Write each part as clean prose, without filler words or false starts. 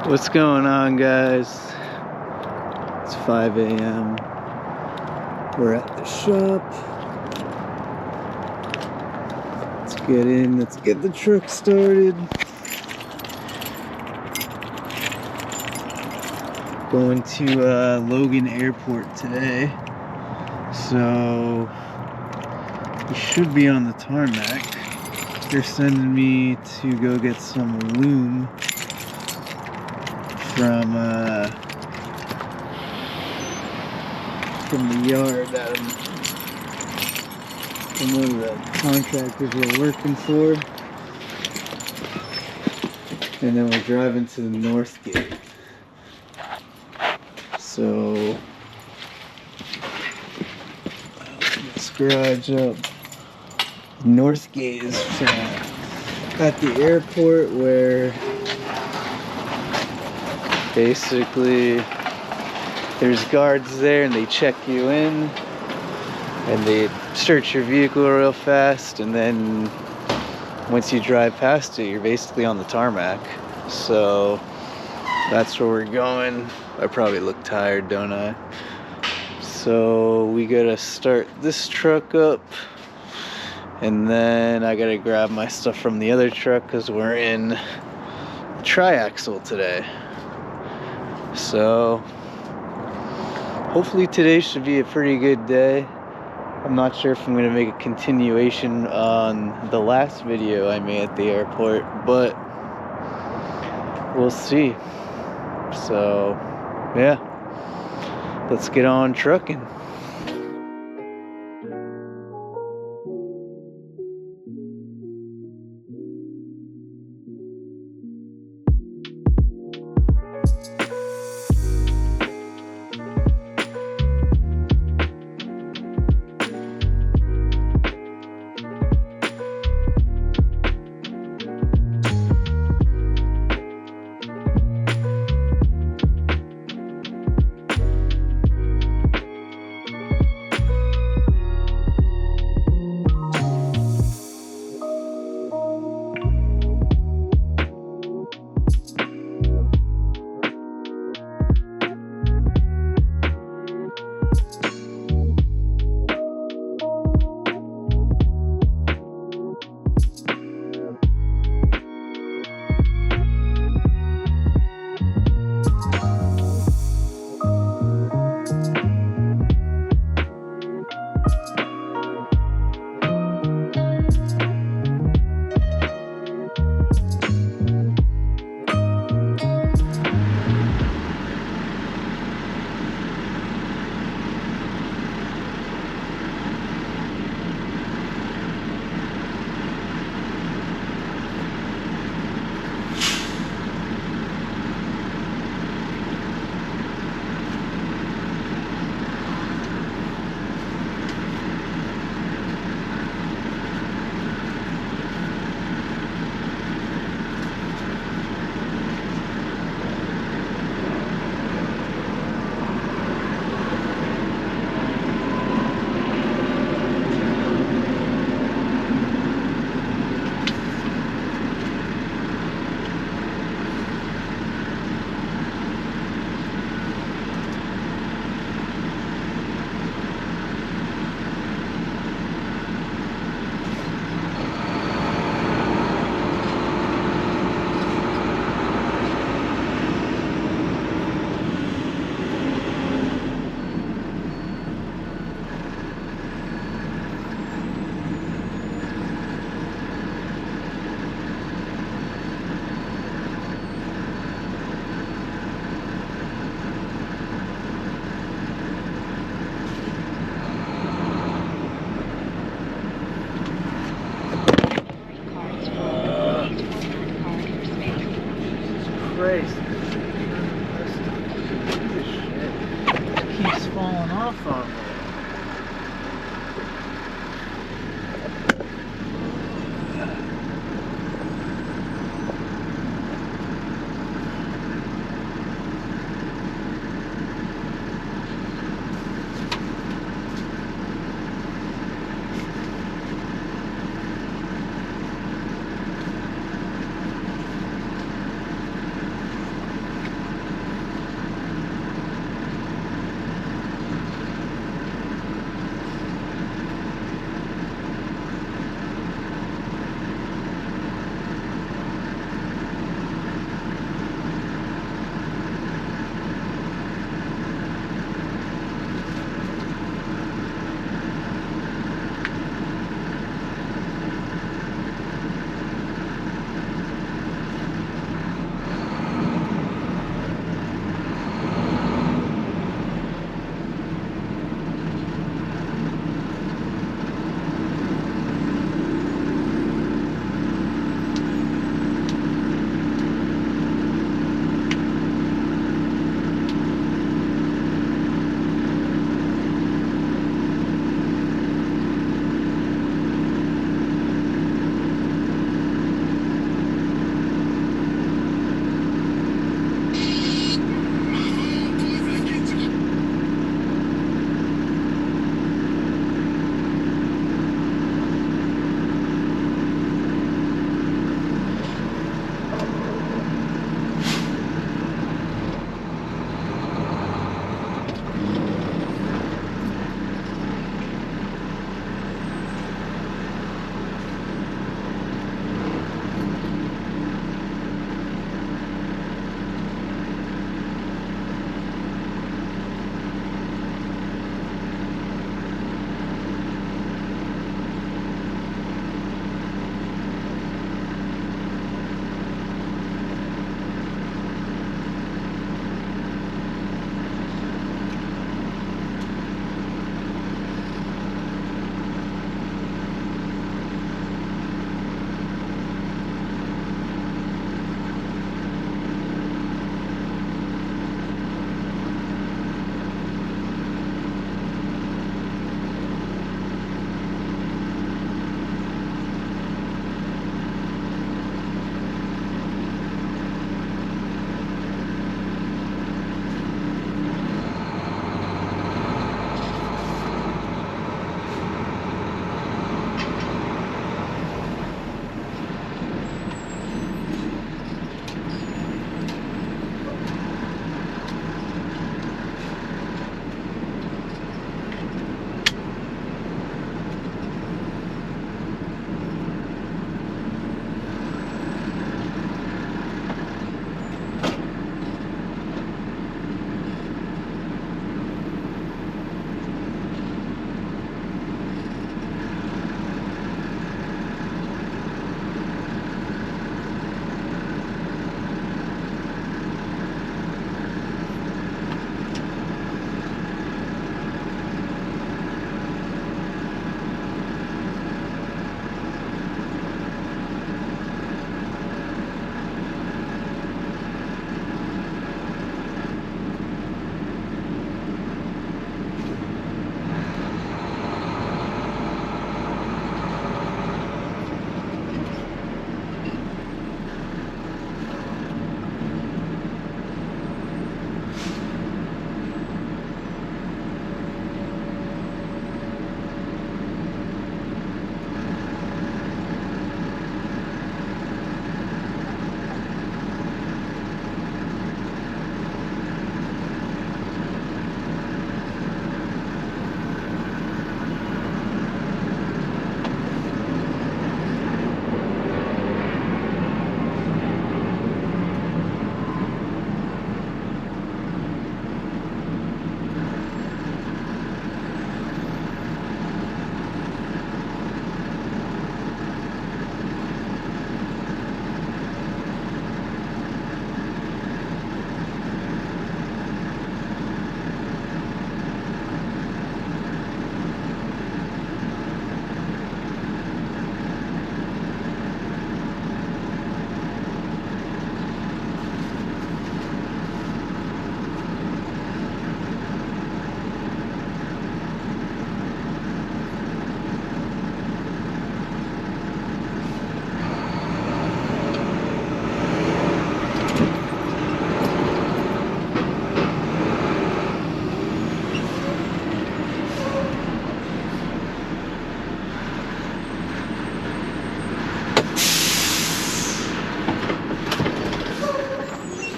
What's going on, guys? It's 5 a.m. We're at the shop. Let's get in, let's get the truck started. Going to Logan Airport today. So we should be on the tarmac. They're sending me to go get some loom from the yard that from one of the contractors we're working for, and then we're driving to the North Gate. So let's garage up. North Gate is at the airport, where basically there's guards there and they check you in and they search your vehicle real fast, and then once you drive past it, you're basically on the tarmac. So that's where we're going. I probably look tired, don't I? So we gotta start this truck up, and then I gotta grab my stuff from the other truck because we're in triaxle today. So hopefully today should be a pretty good day. I'm not sure if I'm going to make a continuation on the last video I made at the airport, but we'll see. So yeah, let's get on trucking. Christ. This shit keeps falling off on me.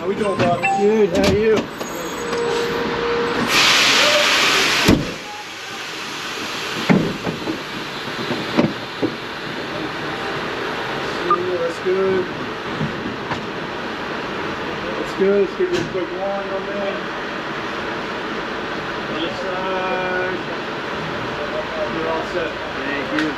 How we doing, Bob? Good, how are you? That's good. That's good. Let's give you a quick one on that. Other side. You're all set. Thank you.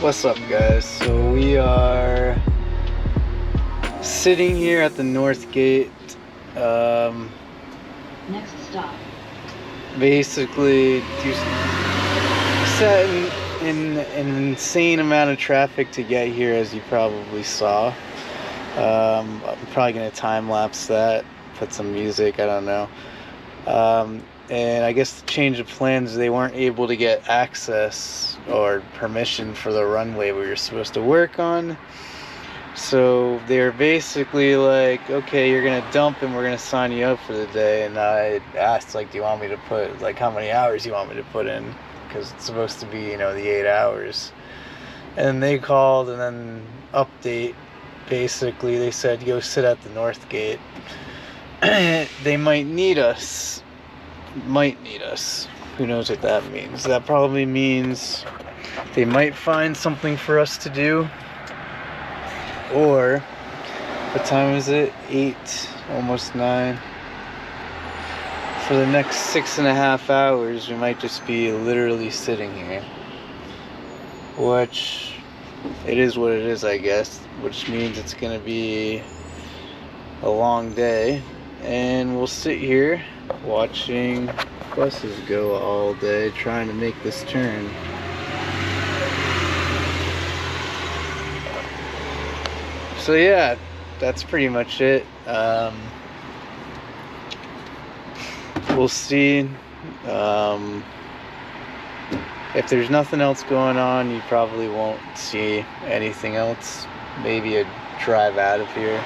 What's up, guys? So we are sitting here at the north gate. Next stop. Basically, you sat in an insane amount of traffic to get here, as you probably saw. I'm probably gonna time lapse that, put some music, I don't know. And I guess the change of plans, they weren't able to get access or permission for the runway we were supposed to work on. So they're basically like, okay, you're gonna dump and we're gonna sign you up for the day. And I asked, like, do you want me to put, like, how many hours you want me to put in? Because it's supposed to be, you know, the 8 hours. And they called and then update. Basically, they said, go sit at the north gate. They might need us. Who knows what that means? That probably means they might find something for us to do. Or, what time is it? 8, almost 9. For the next 6.5 hours, we might just be literally sitting here. Which, it is what it is, I guess. Which means it's gonna be a long day. And we'll sit here watching buses go all day, trying to make this turn. So yeah, that's pretty much it. We'll see. If there's nothing else going on, you probably won't see anything else. Maybe a drive out of here,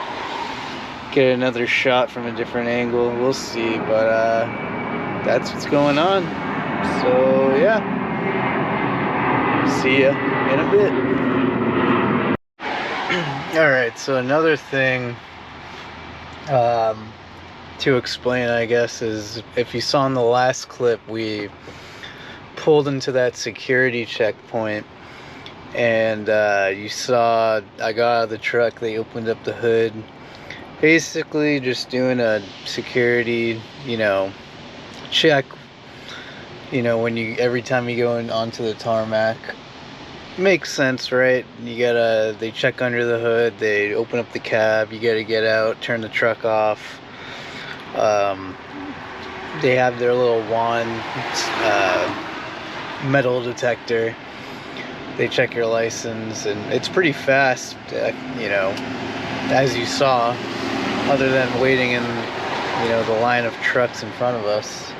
get another shot from a different angle. We'll see, but that's what's going on. So yeah, see ya in a bit. Alright, so another thing to explain, I guess, is if you saw in the last clip, we pulled into that security checkpoint, and you saw I got out of the truck, they opened up the hood, basically just doing a security, you know, check, you know, when you, every time you go onto the tarmac. Makes sense, right? They check under the hood, they open up the cab, you gotta get out, turn the truck off. They have their little wand, metal detector. They check your license, and it's pretty fast, you know, as you saw, other than waiting in, you know, the line of trucks in front of us.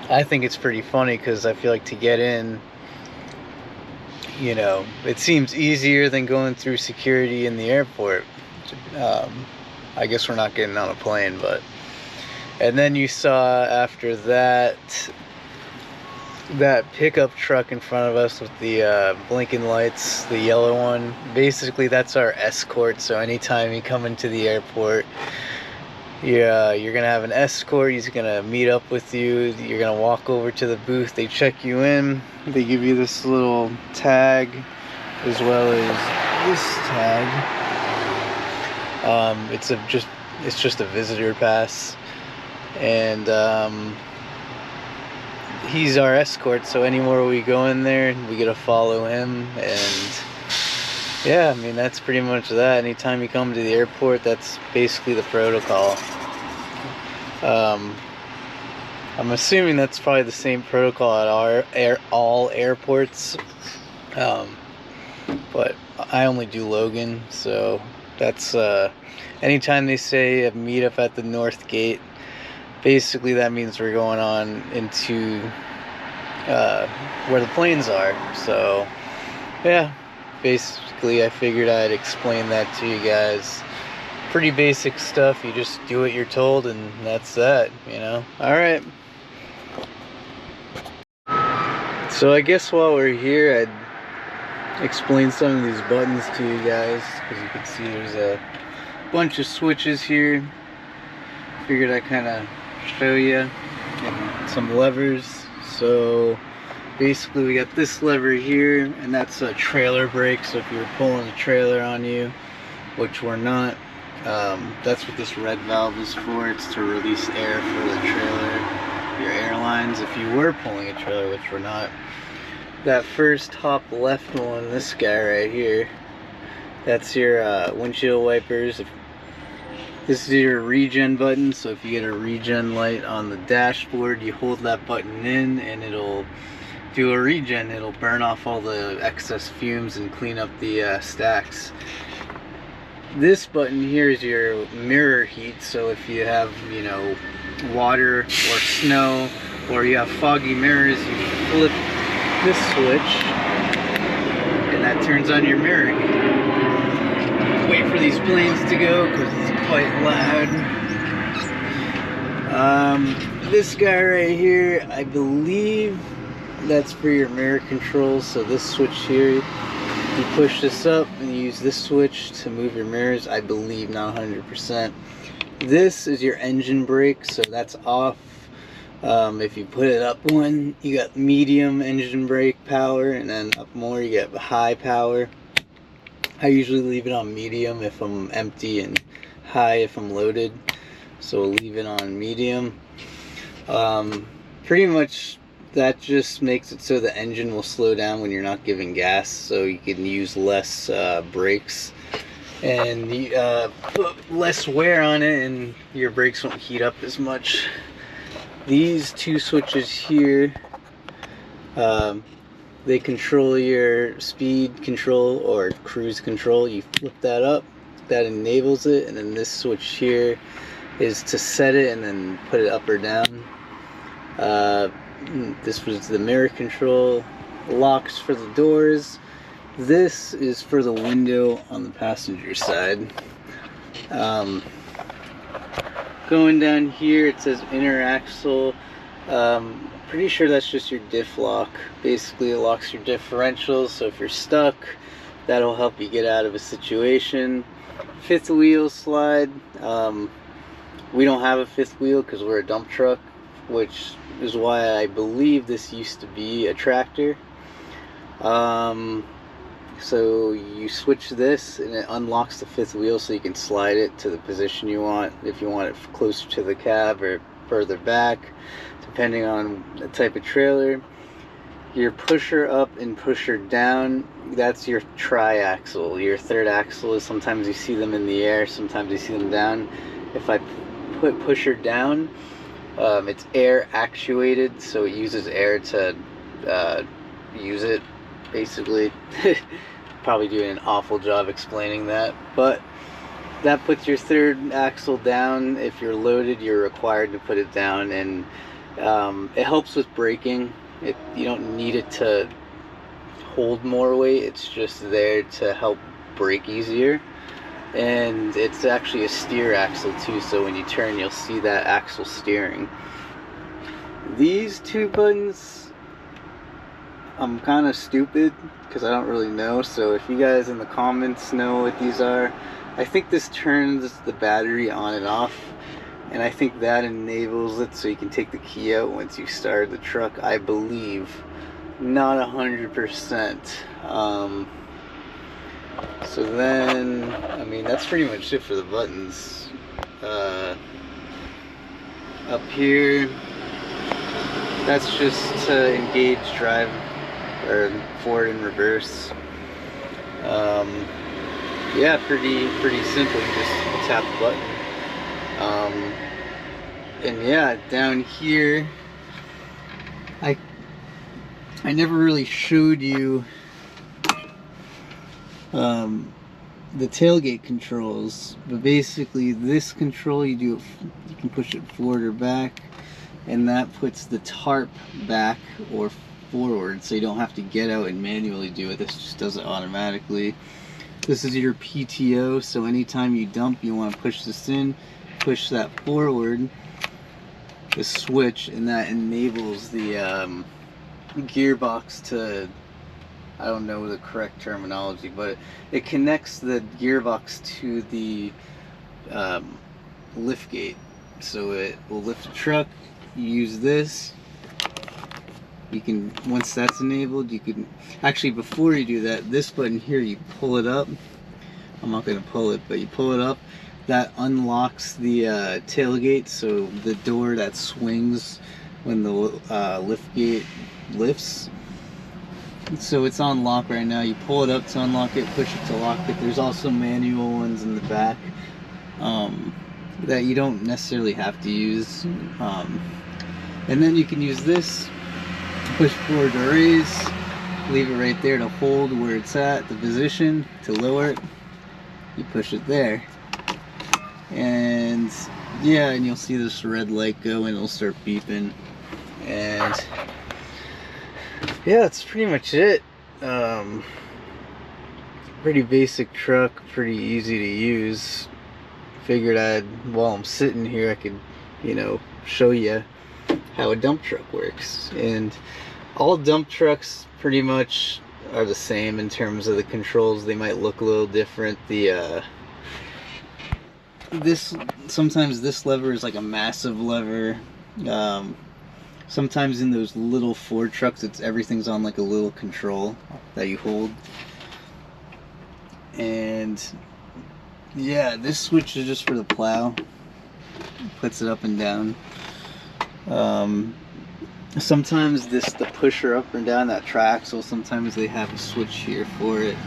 I think it's pretty funny because I feel like to get in, you know, it seems easier than going through security in the airport. I guess we're not getting on a plane, but. And then you saw after that pickup truck in front of us with the blinking lights, the yellow one. Basically, that's our escort. So anytime you come into the airport, you're gonna have an escort. He's gonna meet up with you. You're gonna walk over to the booth. They check you in. They give you this little tag, as well as this tag. It's just a visitor pass, and he's our escort. So anywhere we go in there, we get to follow him. And yeah, I mean, that's pretty much that. Anytime you come to the airport, that's basically the protocol. I'm assuming that's probably the same protocol at all airports. But I only do Logan, so that's anytime they say a meetup at the North Gate, basically that means we're going on into where the planes are. So yeah, basically I figured I'd explain that to you guys. Pretty basic stuff. You just do what you're told, and that's that, you know. Alright, so I guess while we're here, I'd explain some of these buttons to you guys, because you can see there's a bunch of switches here. Figured I'd kind of show you, and some levers. So basically we got this lever here, and that's a trailer brake. So if you were pulling a trailer on you, which we're not, that's what this red valve is for. It's to release air for the trailer, your airlines, if you were pulling a trailer, which we're not. That first top left one, this guy right here, that's your windshield wipers. This is your regen button, so if you get a regen light on the dashboard, you hold that button in and it'll do a regen. It'll burn off all the excess fumes and clean up the stacks. This button here is your mirror heat, so if you have, you know, water or snow, or you have foggy mirrors, you flip this switch and that turns on your mirror heat. Wait for these planes to go because it's quite loud. This guy right here, I believe that's for your mirror control. So this switch here, you push this up and you use this switch to move your mirrors. I believe, not 100%. This is your engine brake, so that's off. If you put it up one, you got medium engine brake power, and then up more you get high power. I usually leave it on medium if I'm empty, and high if I'm loaded, so we'll leave it on medium. Pretty much that just makes it so the engine will slow down when you're not giving gas, so you can use less brakes and put less wear on it, and your brakes won't heat up as much. These two switches here, they control your speed control or cruise control. You flip that up, that enables it, and then this switch here is to set it and then put it up or down. This was the mirror control. Locks for the doors. This is for the window on the passenger side. Going down here, it says inner axle. Pretty sure that's just your diff lock. Basically, it locks your differentials, so if you're stuck, that'll help you get out of a situation. Fifth wheel slide. We don't have a fifth wheel because we're a dump truck, which is why I believe this used to be a tractor. So you switch this and it unlocks the fifth wheel, so you can slide it to the position you want, if you want it closer to the cab or further back, depending on the type of trailer. Your pusher up and pusher down, that's your tri-axle. Your third axle is, sometimes you see them in the air, sometimes you see them down. If I put pusher down, it's air actuated, so it uses air to use it, basically. Probably doing an awful job explaining that, but that puts your third axle down. If you're loaded, you're required to put it down, and It helps with braking. You don't need it to hold more weight, it's just there to help brake easier. And it's actually a steer axle too, so when you turn you'll see that axle steering. These two buttons, I'm kind of stupid because I don't really know, so if you guys in the comments know what these are, I think this turns the battery on and off, and I think that enables it so you can take the key out once you start the truck, I believe. Not 100%. So then, I mean, that's pretty much it for the buttons. Up here, that's just to engage drive or forward and reverse. Yeah, pretty simple. You just tap the button. And yeah, down here, I never really showed you the tailgate controls, but basically this control you can push it forward or back, and that puts the tarp back or forward, so you don't have to get out and manually do it. This just does it automatically. This is your PTO, so anytime you dump, you want to push this in, push that forward, the switch, and that enables the gearbox to, I don't know the correct terminology, but it connects the gearbox to the lift gate, so it will lift the truck. You use this. You can, once that's enabled, you can actually, before you do that, this button here, you pull it up. I'm not going to pull it, but you pull it up. That unlocks the tailgate, so the door that swings when the lift gate lifts. So it's on lock right now. You pull it up to unlock it, push it to lock it. There's also manual ones in the back that you don't necessarily have to use. And then you can use this, push forward to raise, leave it right there to hold where it's at, the position. To lower it, you push it there. And yeah, and you'll see this red light go and it'll start beeping. And yeah, that's pretty much it. Pretty basic truck, pretty easy to use. Figured while I'm sitting here, I could, show you how a dump truck works. And all dump trucks pretty much are the same in terms of the controls. They might look a little different. Sometimes this lever is like a massive lever. Sometimes in those little Ford trucks, everything's on like a little control that you hold. And yeah, this switch is just for the plow. Puts it up and down. Sometimes the pusher up and down, that triaxle, sometimes they have a switch here for it.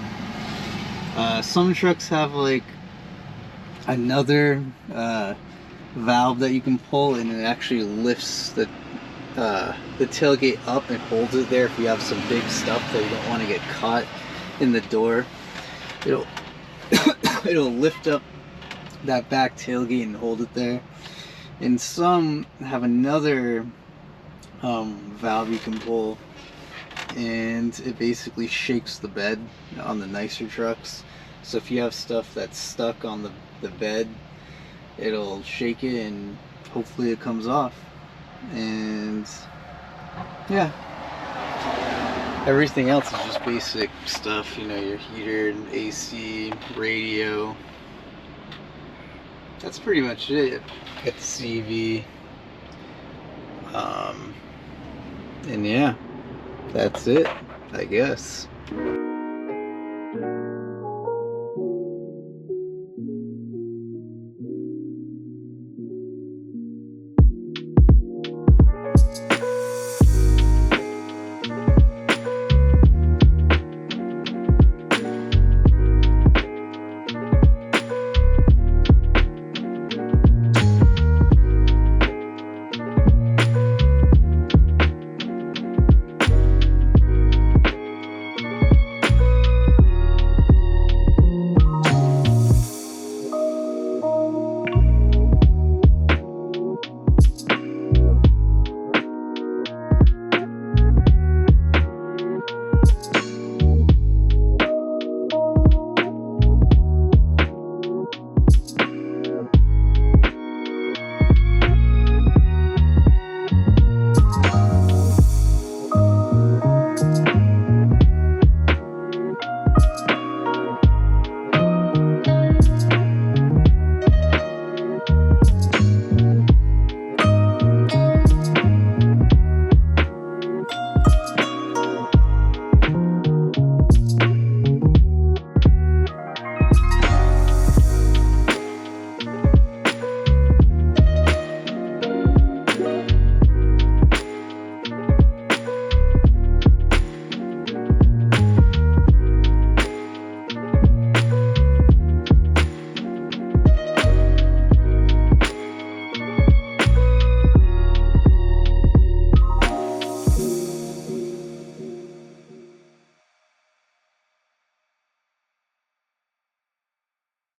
Some trucks have like another valve that you can pull, and it actually lifts the tailgate up and holds it there if you have some big stuff that you don't want to get caught in the door. It'll lift up that back tailgate and hold it there. And some have another valve you can pull, and it basically shakes the bed on the nicer trucks. So if you have stuff that's stuck on the bed, it'll shake it and hopefully it comes off. And yeah, everything else is just basic stuff, your heater, AC, radio. That's pretty much it. Got the CV. And yeah, that's it, I guess.